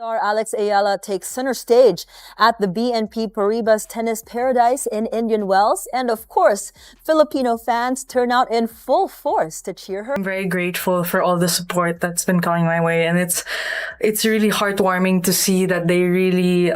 Star Alex Ayala takes center stage at the BNP Paribas Tennis Paradise in Indian Wells. And of course, Filipino fans turn out in full force to cheer her. I'm very grateful for all the support that's been coming my way. And it's really heartwarming to see that they really,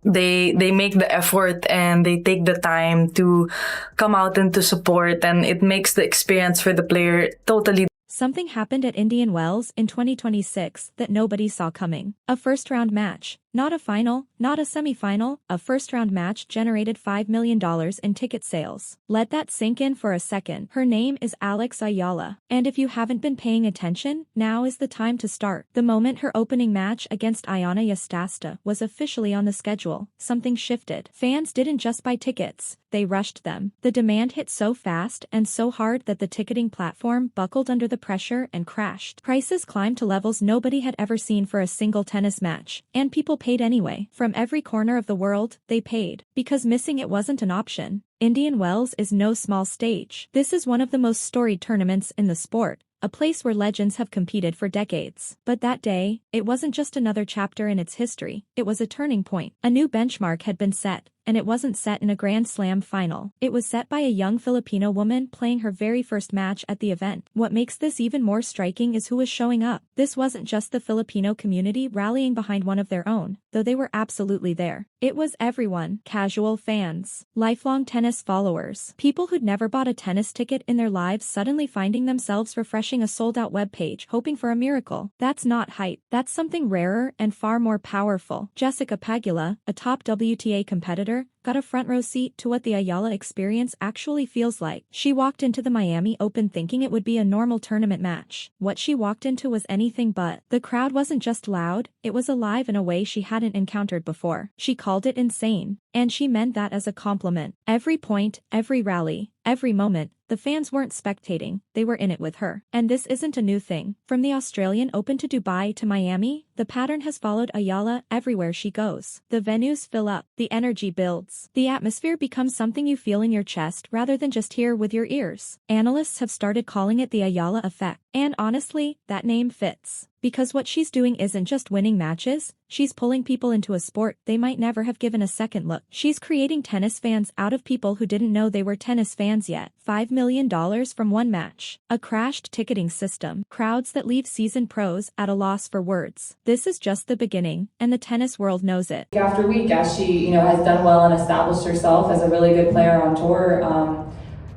they make the effort and they take the time to come out and to support. And it makes the experience for the player totally. Something happened at Indian Wells in 2026 that nobody saw coming. A first-round match. Not a final, not a semi-final, a first-round match generated $5 million in ticket sales. Let that sink in for a second. Her name is Alex Ayala. And if you haven't been paying attention, now is the time to start. The moment her opening match against Ayala Yastremska was officially on the schedule, something shifted. Fans didn't just buy tickets, they rushed them. The demand hit so fast and so hard that the ticketing platform buckled under the pressure and crashed. Prices climbed to levels nobody had ever seen for a single tennis match, and people paid anyway. From every corner of the world, they paid. Because missing it wasn't an option. Indian Wells is no small stage. This is one of the most storied tournaments in the sport, a place where legends have competed for decades. But that day, it wasn't just another chapter in its history, it was a turning point. A new benchmark had been set. And it wasn't set in a Grand Slam final. It was set by a young Filipino woman playing her very first match at the event. What makes this even more striking is who was showing up. This wasn't just the Filipino community rallying behind one of their own, though they were absolutely there. It was everyone. Casual fans, lifelong tennis followers, people who'd never bought a tennis ticket in their lives suddenly finding themselves refreshing a sold-out webpage hoping for a miracle. That's not hype. That's something rarer and far more powerful. Jessica Pagula, a top WTA competitor, got a front row seat to what the Ayala experience actually feels like. She walked into the Miami Open thinking it would be a normal tournament match. What she walked into was anything but. The crowd wasn't just loud, it was alive in a way she hadn't encountered before. She called it insane. And she meant that as a compliment. Every point, every rally, every moment, the fans weren't spectating, they were in it with her. And this isn't a new thing. From the Australian Open to Dubai to Miami, the pattern has followed Ayala everywhere she goes. The venues fill up, the energy builds. The atmosphere becomes something you feel in your chest rather than just hear with your ears. Analysts have started calling it the Ayala effect. And honestly, that name fits. Because what she's doing isn't just winning matches, she's pulling people into a sport they might never have given a second look. She's creating tennis fans out of people who didn't know they were tennis fans yet. $5 million from one match. A crashed ticketing system. Crowds that leave seasoned pros at a loss for words. This is just the beginning, and the tennis world knows it. Week after week, as she, has done well and established herself as a really good player on tour,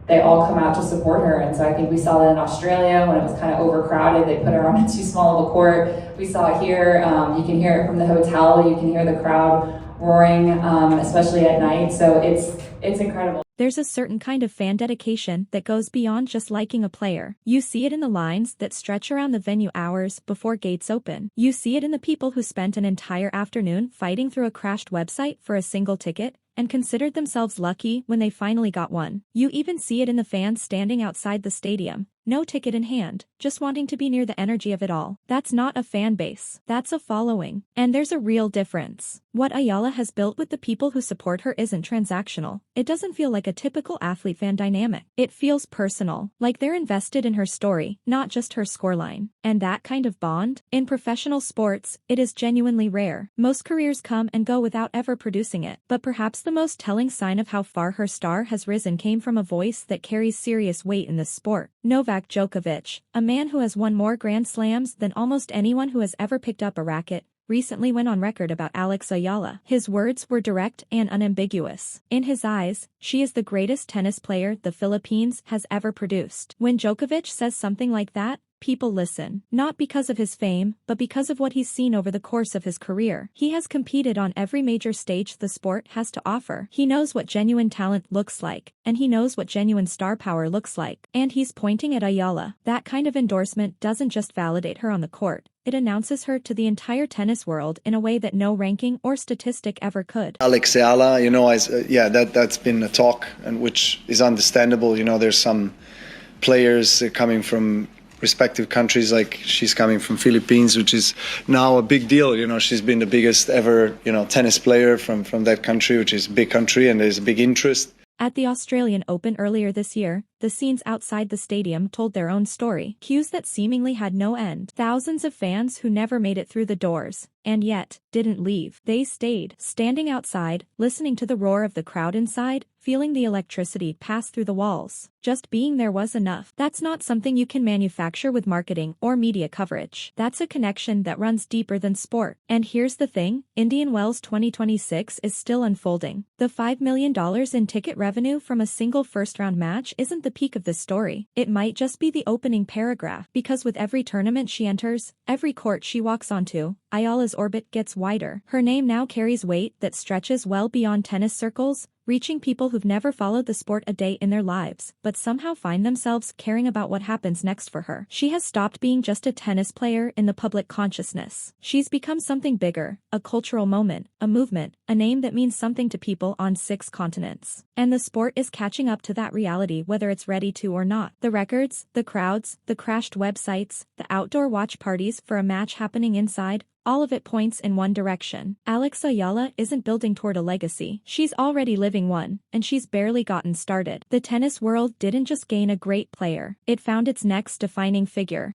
they all come out to support her. And so I think we saw that in Australia when it was kind of overcrowded. They put her on too small of a court. We saw it here. You can hear it from the hotel. You can hear the crowd roaring, especially at night. So it's incredible. There's a certain kind of fan dedication that goes beyond just liking a player. You see it in the lines that stretch around the venue hours before gates open. You see it in the people who spent an entire afternoon fighting through a crashed website for a single ticket and considered themselves lucky when they finally got one. You even see it in the fans standing outside the stadium, no ticket in hand, just wanting to be near the energy of it all. That's not a fan base, that's a following. And there's a real difference. What Ayala has built with the people who support her isn't transactional. It doesn't feel like a typical athlete-fan dynamic. It feels personal, like they're invested in her story, not just her scoreline. And that kind of bond, in professional sports, it is genuinely rare. Most careers come and go without ever producing it. But perhaps the most telling sign of how far her star has risen came from a voice that carries serious weight in this sport. Novak Djokovic, a man who has won more Grand Slams than almost anyone who has ever picked up a racket, recently went on record about Alex Ayala. His words were direct and unambiguous. In his eyes, she is the greatest tennis player the Philippines has ever produced. When Djokovic says something like that, people listen. Not because of his fame, but because of what he's seen over the course of his career. He has competed on every major stage the sport has to offer. He knows what genuine talent looks like, and he knows what genuine star power looks like. And he's pointing at Ayala. That kind of endorsement doesn't just validate her on the court. It announces her to the entire tennis world in a way that no ranking or statistic ever could. Alex Ayala, that's been a talk, and which is understandable. There's some players coming from respective countries, like she's coming from Philippines, which is now a big deal. She's been the biggest ever, tennis player from that country, which is a big country, and there's a big interest. At the Australian Open earlier this year, the scenes outside the stadium told their own story. Queues that seemingly had no end. Thousands of fans who never made it through the doors, and yet, didn't leave. They stayed, standing outside, listening to the roar of the crowd inside, feeling the electricity pass through the walls. Just being there was enough. That's not something you can manufacture with marketing or media coverage. That's a connection that runs deeper than sport. And here's the thing, Indian Wells 2026 is still unfolding. The $5 million in ticket revenue from a single first-round match isn't the peak of this story. It might just be the opening paragraph, because with every tournament she enters, every court she walks onto, Ayala's orbit gets wider. Her name now carries weight that stretches well beyond tennis circles, reaching people who've never followed the sport a day in their lives, but somehow find themselves caring about what happens next for her. She has stopped being just a tennis player in the public consciousness. She's become something bigger, a cultural moment, a movement, a name that means something to people on 6 continents. And the sport is catching up to that reality whether it's ready to or not. The records, the crowds, the crashed websites, the outdoor watch parties for a match happening inside, all of it points in one direction. Alex Ayala isn't building toward a legacy. She's already living one, and she's barely gotten started. The tennis world didn't just gain a great player. It found its next defining figure.